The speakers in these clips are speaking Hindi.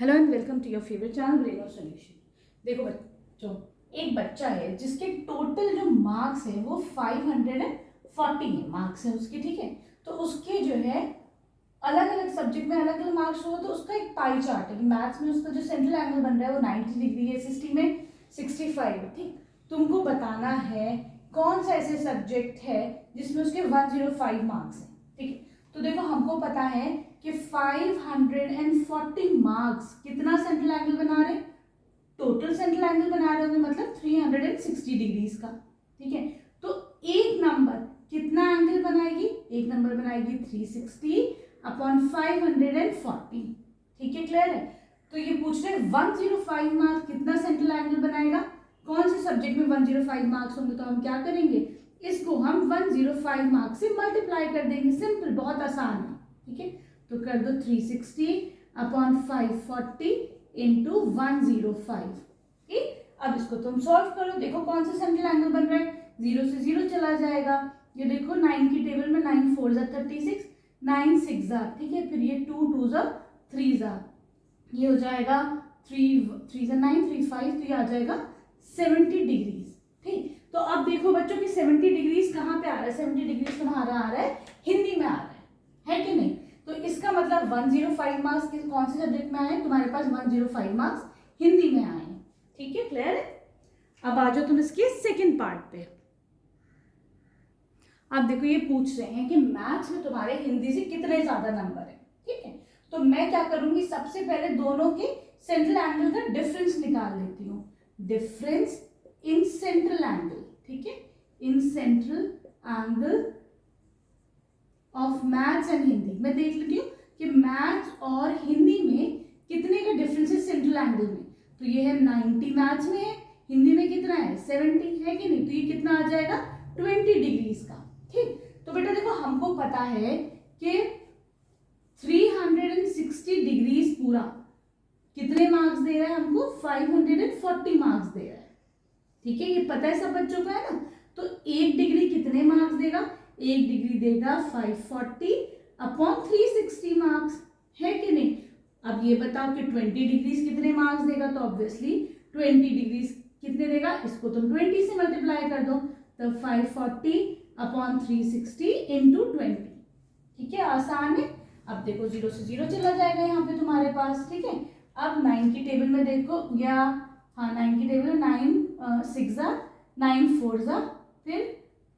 Hello and welcome to your favourite channel brain solution. देखो बच्चों, एक बच्चा है जिसके टोटल जो मार्क्स है वो 540 है, मार्क्स है उसके, ठीक है। तो उसके जो है अलग अलग सब्जेक्ट में अलग अलग मार्क्स हो, तो उसका एक पाई चार्ट है कि मैथ्स में उसका जो सेंट्रल एंगल बन रहा है वो 90 डिग्री है, एसएसटी में 65 है, ठीक। तुमको बताना है कौन सा ऐसे सब्जेक्ट है जिसमें उसके 105 मार्क्स है, ठीक है। तो देखो, हमको पता है कि 540 मार्क्स कितना सेंट्रल एंगल बना रहे, टोटल सेंट्रल एंगल बना रहे होंगे, मतलब 360 डिग्रीज का, ठीक है। तो एक नंबर कितना एंगल बनाएगी, एक नंबर बनाएगी 360 अपॉन 540, ठीक है, क्लियर है। तो ये पूछ रहे 105 मार्क्स कितना सेंट्रल एंगल बनाएगा, कौन से सब्जेक्ट में 105 मार्क्स होंगे। तो हम क्या करेंगे, इसको हम 105 मार्क्स से मल्टीप्लाई कर देंगे, सिंपल, बहुत आसान है, ठीक है। तो कर दो 360 अपॉन 540 इंटू 105, ठीक। अब इसको तुम सॉल्व करो, देखो कौन सा सेंट्रल एंगल बन रहा है, 0 से 0 चला जाएगा। ये देखो 9 की टेबल में 9 4 जा 36, 9 6 जा, ठीक है, फिर ये 2 2 जा 3 जा, ये हो जाएगा 3 3 जा 9 3 5, तो ये आ जाएगा 70 डिग्रीज, ठीक। तो अब देखो बच्चों की 70 डिग्रीज कहाँ पे आ रहा है, 70 डिग्रीज तुम्हारा आ रहा है हिंदी में आ रहा है कि नहीं। तो इसका मतलब 105 मार्क्स कौन से सब्जेक्ट में आए, तुम्हारे पास 105 मार्क्स हिंदी में आए, ठीक है, क्लियर है। अब आ जाओ तुम इसके सेकंड पार्ट पे। अब देखो, ये पूछ रहे हैं कि मैथ्स में तुम्हारे हिंदी से कितने ज्यादा नंबर है, ठीक है। तो मैं क्या करूंगी, सबसे पहले दोनों के सेंट्रल एंगल का डिफरेंस निकाल लेती हूँ, डिफरेंस इन सेंट्रल एंगल, ठीक है, in central angle of maths and Hindi. मैं देख लेती हूँ कि मैथ्स और हिंदी में कितने का डिफरेंस है सेंट्रल एंगल में। तो ये है 90 मैथ्स में है, हिंदी में कितना है 70 है कि नहीं, तो ये कितना आ जाएगा 20 डिग्रीज का, ठीक। तो बेटा देखो, हमको पता है कि 360 डिग्रीज पूरा कितने मार्क्स दे रहा है, हमको 540 मार्क्स दे रहा है, ठीक है, ये पता है सब बच्चों को, है ना। तो एक डिग्री कितने मार्क्स देगा, एक डिग्री देगा 540 अपॉन 360 मार्क्स, है कि नहीं। अब ये बताओ कि 20 डिग्रीज कितने मार्क्स देगा, तो ऑब्वियसली 20 डिग्रीज कितने देगा, इसको तुम 20 से मल्टीप्लाई कर दो, तो 540 अपॉन 360 इंटू 20, ठीक है, आसान है। अब देखो 0 से 0 चला जाएगा यहाँ पे तुम्हारे पास, ठीक है। अब 9 की टेबल में देखो, या हाँ 9 की टेबल में 9 6 जा 9 4 जा, फिर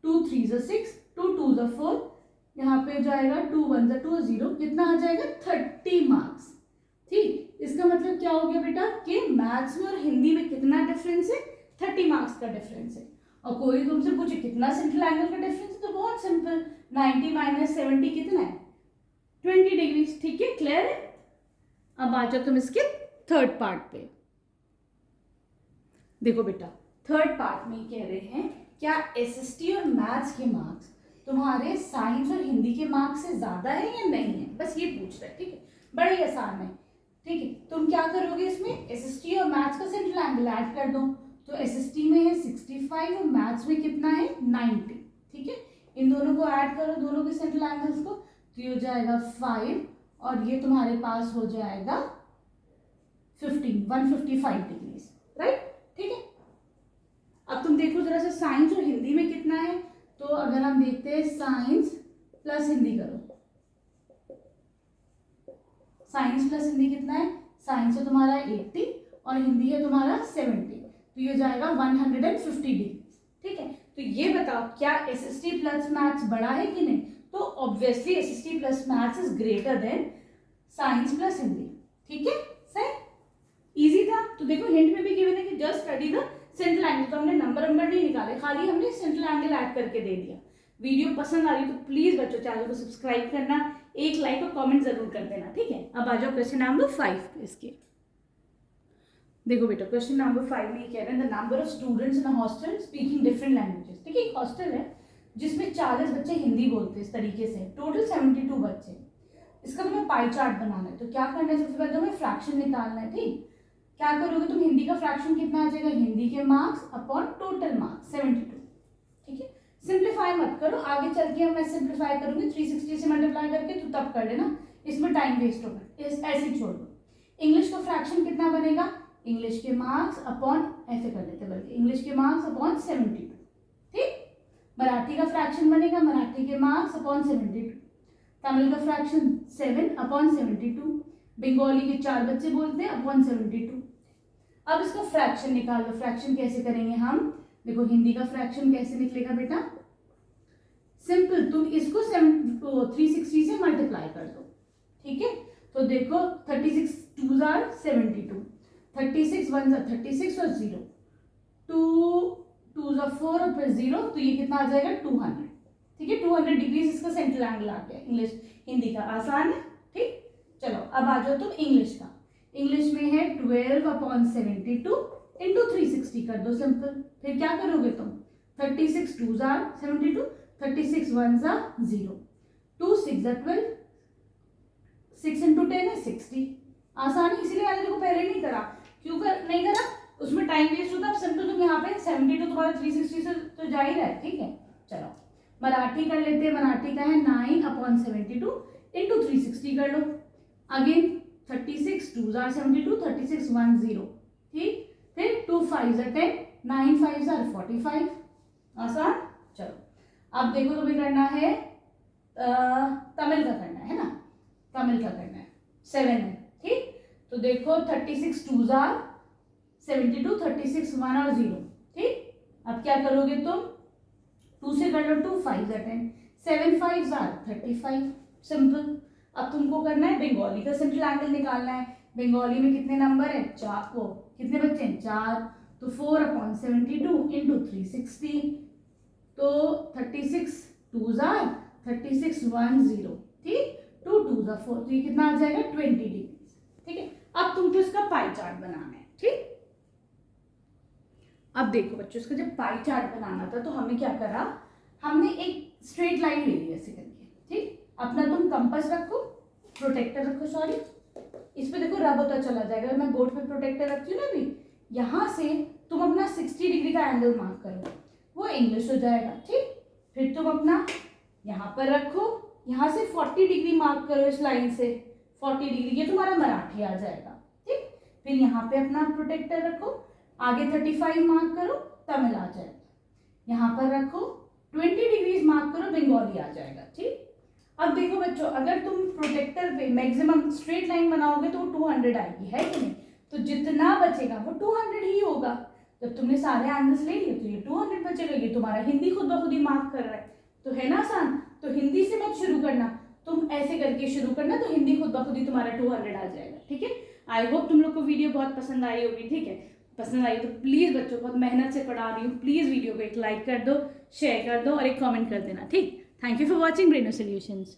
2 3 जा 6, 2 2 जा 4, यहाँ पे जाएगा 2 1 जा 2 0, कितना आ जाएगा 30 मार्क्स, ठीक। इसका मतलब क्या हो गया बेटा कि मैथ्स में और हिंदी में कितना डिफरेंस है, 30 मार्क्स का डिफरेंस है। और कोई तुमसे पूछे कितना सेंट्रल एंगल का डिफरेंस है, तो बहुत सिंपल, 90 माइनस 70 कितना है 20 डिग्री, ठीक है, क्लियर है। अब आ जाओ तुम इसके थर्ड पार्ट पे। देखो बेटा, थर्ड पार्ट में कह रहे हैं क्या एसएसटी और मैथ्स के मार्क्स तुम्हारे साइंस और हिंदी के मार्क्स से ज्यादा है या नहीं है, बस ये पूछ रहे हैं, ठीक है, बड़ा ही आसान है, ठीक है। तुम क्या करोगे, इसमें एसएसटी और मैथ्स का सेंट्रल एंगल ऐड कर दो, तो एसएसटी में है 65 और मैथ्स में कितना है 90, ठीक है। इन दोनों को ऐड करो, दोनों के सेंट्रल एंगल्स को, तो ये हो जाएगा 5 और ये तुम्हारे पास हो जाएगा 155 डिग्रीज, राइट, ठीक है। अब तुम देखो जरा सा साइंस और हिंदी में कितना है, तो अगर हम देखते हैं साइंस प्लस हिंदी करो, साइंस प्लस हिंदी कितना है, साइंस है तुम्हारा 80 और हिंदी है तुम्हारा 70, तो ये जाएगा 150 डिग्री, ठीक है। तो ये बताओ क्या एसएसटी प्लस मैथ्स बड़ा है कि नहीं, तो obviously SST plus maths is greater than science plus Hindi, ठीक है, सही, इजी था। तो देखो हिंट में भी गिवन है कि just study the central angle, तो हमने नंबर नहीं निकाले, खाली हमने सेंट्रल एंगल ऐड करके दे दिया। वीडियो पसंद आ रही तो प्लीज बच्चों चैनल को सब्सक्राइब करना, एक लाइक और कमेंट जरूर कर देना, ठीक है। अब आ जाओ क्वेश्चन नंबर 5 इसके। देखो बेटा, क्वेश्चन नंबर 5 में कह रहे हैं the number of students in a hostel speaking different languages, ठीक है, एक हॉस्टल है जिसमें 40 बच्चे हिंदी बोलते हैं इस तरीके से, टोटल 72 बच्चे। इसका तुम्हें पाई चार्ट बनाना है, तो क्या करना है, सबसे पहले तुम्हें फ्रैक्शन निकालना है, ठीक। क्या करोगे तुम, हिंदी का फ्रैक्शन कितना आ जाएगा, हिंदी के मार्क्स अपॉन टोटल मार्क्स 72, ठीक है। सिंप्लीफाई मत करो, आगे चल के मैं सिंप्लीफाई करूंगी 360 से मल्टीप्लाई करके, तो तब कर लेना, इसमें टाइम वेस्ट होगा, ऐसे छोड़ दो। इंग्लिश का फ्रैक्शन कितना बनेगा, इंग्लिश के मार्क्स अपॉन, ऐसे कर लेते बल्कि, इंग्लिश के मार्क्स अपॉन 72, ठीक। मराठी का फ्रैक्शन बनेगा मराठी के मार्क्स अपॉन 72, तमिल का फ्रैक्शन 7 अपॉन 72, बंगाली के 4 बच्चे बोलते हैं अपॉन 72। अब इसका फ्रैक्शन निकाल लो। फ्रैक्शन कैसे करेंगे हम, देखो हिंदी का फ्रैक्शन कैसे निकलेगा बेटा, सिंपल, तुम इसको 360 से मल्टीप्लाई कर दो, ठीक है। तो देखो 36 2s are 72, 36 1s are 36 और 0, 2 2s are 4 और फिर 0, तो ये कितना आ जाएगा 200, ठीक है। 200 डिग्री इसका सेंट्रल एंगल आ गया। इंग्लिश हिंदी का आसान है, ठीक। चलो अब आ जाओ तुम इंग्लिश का। इंग्लिश में है 12 अपॉन 72 इंटू 360 कर दो सिंपल। फिर क्या करोगे तुम, 36 2s are 72, 36 1s are 0, 2 6 are 12, 6 into 10 है 60। आसान है, इसीलिए मैंने देखो पहले नहीं करा। क्यों नहीं करा, उसमें टाइम वेस्ट होता। अब सिंपल तुम यहाँ पे 72 तुम्हारा 360 से तो जा ही रहा है, ठीक है। चलो मराठी कर लेते हैं। मराठी का है 9 अपॉन 72 इंटू 360 कर लो। अगेन 36 2s are 72, 36 1 0, ठीक। फिर 2 5s are 10, 9 5s are 45। आसान। चलो अब देखो तुम्हें करना है तमिल का करना है ना, तमिल का करना है 7 है, ठीक। तो देखो 36 2s are 72, 36 1 और 0, ठीक। अब क्या करोगे तुम, 2 से कर लो 2 5s are 10, 7 5s are 35, simple. अब तुमको करना है बंगाली का सेंट्रल एंगल निकालना है। बंगाली में कितने नंबर है, 4, वो कितने बच्चे हैं 4, तो 4 अपॉन 72 इंटू 360, तो 36 2s are 36 1 0, ठीक। 2 2s are 4, तो ये कितना आ जाएगा 20 डिग्री, ठीक है। अब तुमको इसका पाई चार्ट बनाना है, ठीक। अब देखो बच्चों, इसका जब पाई चार्ट बनाना था तो हमने क्या करा, हमने एक स्ट्रेट लाइन ले ली ऐसे करके, ठीक। अपना तुम कंपास रखो, प्रोटेक्टर रखो, सॉरी इस पे देखो रब होता चला जाएगा। मैं बोर्ड पे प्रोटेक्टर रखती हूँ ना अभी, यहाँ से तुम अपना 60 डिग्री का एंगल मार्क करो, वो इंग्लिश हो जाएगा, ठीक। फिर तुम अपना यहाँ पर रखो, यहाँ से 40 डिग्री मार्क करो इस लाइन से, 40 डिग्री, ये तुम्हारा मराठी आ जाएगा, ठीक। फिर यहाँ पे अपना प्रोटेक्टर रखो, आगे 35 मार्क करो, तमिल आ जाएगा। यहाँ पर रखो 20 डिग्रीज मार्क करो, बंगाली आ जाएगा, ठीक। अब देखो बच्चों, अगर तुम प्रोटेक्टर पे मैक्सिमम स्ट्रेट लाइन बनाओगे तो वो 200 आएगी, है कि नहीं। तो जितना बचेगा वो 200 ही होगा। जब तुमने सारे एंगल्स ले लिए तो ये 200 बचेगा। ये तुम्हारा हिंदी खुद ब खुद ही मार्क कर रहा है, तो है ना आसान। तो हिंदी से मत शुरू करना, तुम ऐसे करके शुरू करना, तो हिंदी खुद ब खुद ही तुम्हारा 200 आ जाएगा, ठीक है। आई होप तुम लोग को वीडियो बहुत पसंद आई होगी, ठीक है। पसंद आई तो प्लीज़ बच्चों, बहुत मेहनत से पढ़ा रही हूँ, प्लीज़ वीडियो को एक लाइक कर दो, शेयर कर दो और एक कमेंट कर देना, ठीक। Thank you for watching Breno solutions.